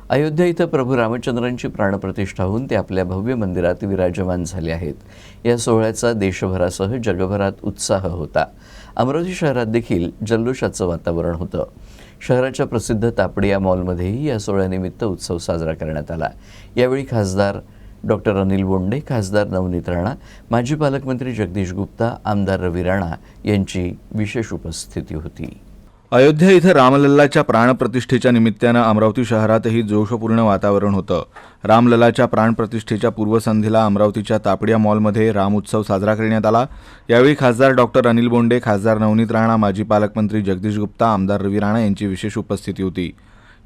अयोध्या इथं प्रभू रामचंद्रांची प्राणप्रतिष्ठा होऊन ते आपल्या भव्य मंदिरात विराजमान झाले आहेत. या सोहळ्याचा देशभरासह जगभरात उत्साह होता. अमरावती शहरात देखील जल्लोषाचं वातावरण होतं. शहराच्या प्रसिद्ध तापडिया मॉलमध्येही या सोहळ्यानिमित्त उत्सव साजरा करण्यात आला. यावेळी खासदार डॉक्टर अनिल बोंडे, खासदार नवनीत राणा, माजी पालकमंत्री जगदीश गुप्ता, आमदार रवी राणा यांची विशेष उपस्थिती होती. अयोध्या इथं रामलल्लाच्या प्राणप्रतिष्ठेच्या निमित्तानं अमरावती शहरातही जोशपूर्ण वातावरण होतं. रामलल्लाच्या प्राणप्रतिष्ठेच्या पूर्वसंध्येला अमरावतीच्या तापडिया मॉलमध्ये राम उत्सव साजरा करण्यात आला. यावेळी खासदार डॉक्टर अनिल बोंडे, खासदार नवनीत राणा, माजी पालकमंत्री जगदीश गुप्ता, आमदार रवी राणा यांची विशेष उपस्थिती होती.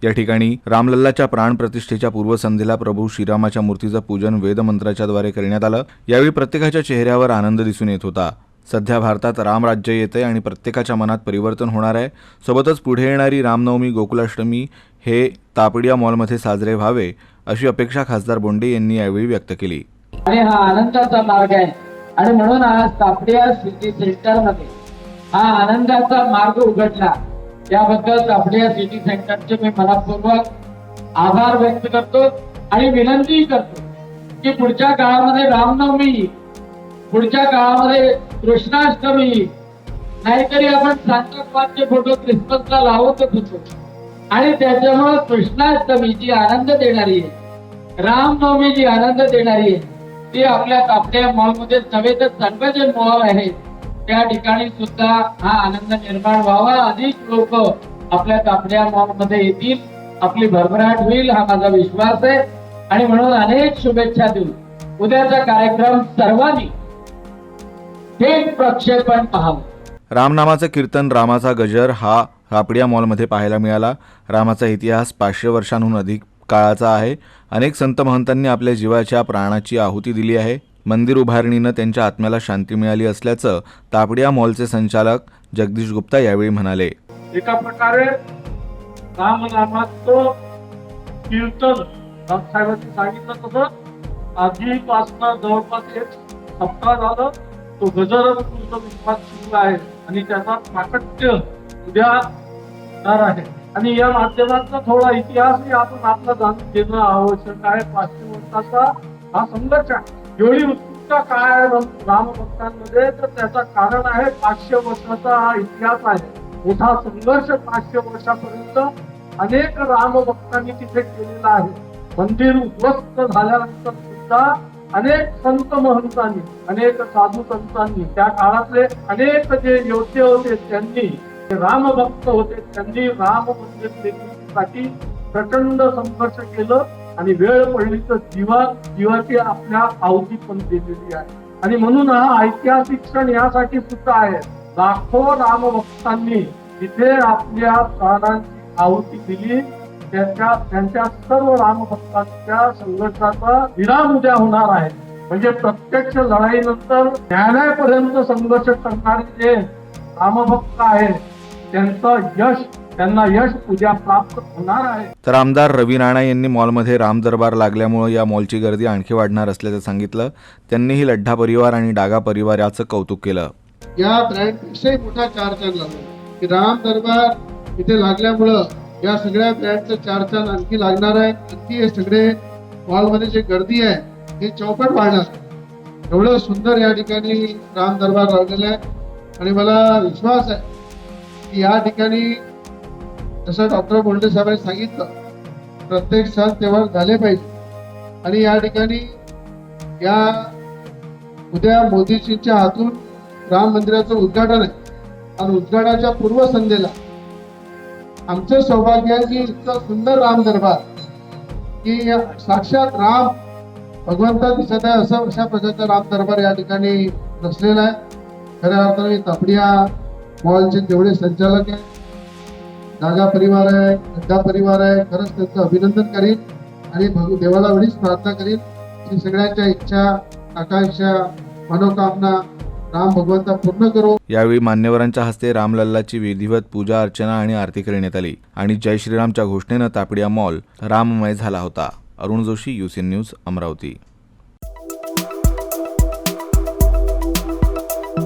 या ठिकाणी रामलल्लाच्या प्राणप्रतिष्ठेच्या पूर्वसंध्येला प्रभू श्रीरामाच्या मूर्तीचं पूजन वेदमंत्राच्याद्वारे करण्यात आलं. यावेळी प्रत्येकाच्या चेहऱ्यावर आनंद दिसून येत होता. सध्या भारतात रामराज्य येते आणि प्रत्येकाच्या मनात परिवर्तन होणार आहे. सोबतच पुढे येणारी रामनवमी, गोकुलाष्टमी हे तापडिया मॉलमध्ये साजरे व्हावे अशी अपेक्षा खासदार बोंडे यांनी यावेळी व्यक्त केली. आणि हा आनंदाचा मार्ग आहे आणि म्हणून आज तापडिया सिटी सेंटरमध्ये हा आनंदाचा मार्ग उघडला. याबद्दल तापडिया सिटी सेंटरचे मी मनपूर्वक आभार व्यक्त करतो आणि विनंती करतो की पुढच्या काळामध्ये रामनवमी, पुढच्या काळामध्ये कृष्णाष्टमी, नाहीतरी आपण सांता क्लॉजचे फोटो क्रिसमसला लावतच होतो आणि त्याच्यामुळे कृष्णाष्टमी जी आनंद देणारी आहे, रामनवमी जी आनंद देणारी आहे, ती आपल्या तापडिया मॉलमध्ये नव्हे तर सर्व जे मॉल आहेत त्या ठिकाणी सुद्धा हा आनंद निर्माण व्हावा. अधिक लोक आपल्या तापडिया मॉलमध्ये येतील, आपली भरभराट होईल हा माझा विश्वास आहे आणि म्हणून अनेक शुभेच्छा देऊ. उद्याचा कार्यक्रम सर्वांनी थेट प्रक्षेपण पाहावं. रामनामाचं कीर्तन, रामाचा गजर हा तापडिया मॉलमध्ये पाहायला मिळाला. रामाचा इतिहास 500 वर्षांहून अधिक काळाचा आहे. अनेक संत महंतांनी आपल्या जीवाच्या प्राणाची आहुती दिली आहे. मंदिर उभारणीनं त्यांच्या आत्म्याला शांती मिळाली असल्याचं तापडिया मॉलचे संचालक जगदीश गुप्ता यावेळी म्हणाले. एका प्रकारे रामनामाचं कीर्तन रामसाहेबांनी सांगितलं तसं आधीपासून जवळपास एक सप्ताह झालं तो गजर विश्वास सुरू आहे आणि त्याचा प्राकट्य उद्या होणार आहे. आणि या माध्यमातून थोडा इतिहासही आपण आपला जाणून घेणं आवश्यक आहे. 500 वर्षाचा हा संघर्ष आहे. एवढी उत्सुकता काय रामभक्तांमध्ये, तर त्याचं कारण आहे 500 वर्षाचा हा इतिहास आहे. मोठा संघर्ष 500 वर्षापर्यंत अनेक रामभक्तांनी तिथे केलेला आहे. मंदिर उद्ध्वस्त झाल्यानंतर सुद्धा अनेक संत महंतांनी, अनेक साधू संतांनी, त्या काळातले अनेक जे योद्धे होते त्यांनी, रामभक्त होते त्यांनी राम मंदिर निर्मितीसाठी प्रचंड संघर्ष केलं आणि वेळ पडली तर जीवाची आपल्या आहुती पण दिलेली आहे. आणि म्हणून हा ऐतिहासिक क्षण यासाठी सुद्धा आहे. लाखो रामभक्तांनी तिथे आपल्या प्राणांची आहुती दिली. त्यांच्या सर्व रामभक्तांच्या संघर्षाचा विराम उद्या होणार आहे. म्हणजे प्रत्यक्ष लढाईनंतर न्यायालयापर्यंत संघर्ष करणारे जे रामभक्त आहेत त्यांना यश उद्या प्राप्त होणार आहे. तर आमदार रवी राणा यांनी मॉलमध्ये राम दरबार लागल्यामुळे या मॉलची गर्दी आणखी वाढणार असल्याचं सांगितलं. त्यांनीही लड्ढा परिवार आणि डागा परिवार याचं कौतुक केलं. या ब्रँडपेक्षाही मोठा चारचान लागला की राम दरबार इथे लागल्यामुळं या सगळ्या ब्रँडचं चारचान आणखी लागणार आहे. आणखी हे सगळे मॉलमध्ये जे गर्दी आहे हे चौपट वाढणार. एवढं सुंदर या ठिकाणी राम दरबार लागलेला आहे आणि मला विश्वास आहे की या ठिकाणी जसं डॉक्टर बोंडे साहेबांनी सांगितलं प्रत्येक सण तेव्हा झाले पाहिजे. आणि या ठिकाणी या उद्या मोदीजींच्या हातून राम मंदिराचं उद्घाटन आहे आणि उद्घाटनाच्या पूर्वसंध्येला आमचं सौभाग्य आहे की इतका सुंदर राम दरबार की साक्षात राम भगवंता दिसत आहे असं अशा प्रकारचा राम दरबार या ठिकाणी रचलेला आहे. खऱ्या अर्थाने तापडिया मॉलचे जेवढे संचालक आहे, नागा परिवार आहे, गड्डा परिवार आहे, खरंच त्यांचं अभिनंदन करीन आणि देवाला एवढीच प्रार्थना करीन की सगळ्यांच्या इच्छा, आकांक्षा, मनोकामना राम भगवंता पूर्ण करो. यावेळी मान्यवरांच्या हस्ते रामलल्लाची विधिवत पूजा अर्चना आणि आरती करण्यात आली आणि जय श्रीरामच्या घोषणेनं तापडिया मॉल राममय झाला होता. Arun Joshi, UCN news, Amravati.